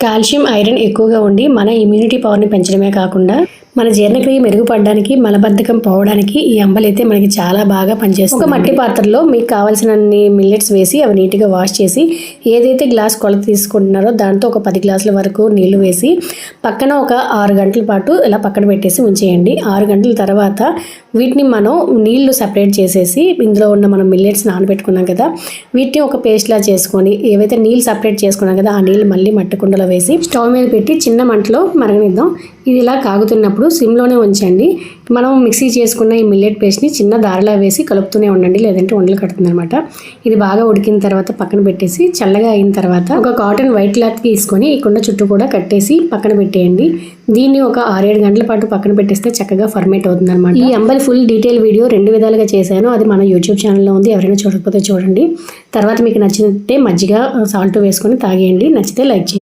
Calcium, iron ఎక్కువగా ఉండి మన ఇమ్యూనిటీ పవర్ని పెంచడమే కాకుండా మన జీర్ణక్రియ మెరుగుపడడానికి, మలబద్ధకం పోవడానికి ఈ అంబలి అయితే మనకి చాలా బాగా పనిచేస్తుంది. ఒక మట్టి పాత్రలో మీకు కావాల్సినన్ని మిల్లెట్స్ వేసి అవి నీట్గా వాష్ చేసి ఏదైతే గ్లాస్ కొలత తీసుకుంటున్నారో దాంతో ఒక 10 గ్లాసుల వరకు నీళ్లు వేసి పక్కన ఒక 6 గంటల పాటు ఇలా పక్కన పెట్టేసి ఉంచేయండి. 6 గంటల తర్వాత వీటిని మనం నీళ్లు సపరేట్ చేసేసి ఇందులో ఉన్న మనం మిల్లెట్స్ నానబెట్టుకున్నాం కదా, వీటిని ఒక పేస్ట్లా చేసుకొని ఏవైతే నీళ్ళు సపరేట్ చేసుకున్నాం కదా ఆ నీళ్ళు మళ్ళీ మట్టి కుండలో వేసి స్టవ్ మీద పెట్టి చిన్న మంటలో మరగనిద్దాం. ఇది ఇలా కాగుతున్నప్పుడు సిమ్లోనే ఉంచండి. మనం మిక్సీ చేసుకున్న ఈ మిల్లెట్ పేస్ట్ని చిన్న దారలా వేసి కలుపుతూనే ఉండండి, లేదంటే ఉండలు కడుతుంది అనమాట. ఇది బాగా ఉడికిన తర్వాత పక్కన పెట్టేసి చల్లగా అయిన తర్వాత ఒక కాటన్ వైట్ క్లాత్ తీసుకొని ఈ కుండ చుట్టూ కూడా కట్టేసి పక్కన పెట్టేయండి. దీన్ని ఒక 6-7 గంటల పాటు పక్కన పెట్టేస్తే చక్కగా ఫర్మేట్ అవుతుంది అనమాట. ఈ అంబలి ఫుల్ డీటెయిల్ వీడియో 2 విధాలుగా చేశాను, అది మన యూట్యూబ్ ఛానల్లో ఉంది. ఎవరైనా చూడకపోతే చూడండి. తర్వాత మీకు నచ్చినట్టే మజ్జిగ, సాల్ట్ వేసుకొని తాగేయండి. నచ్చితే లైక్ చేయండి.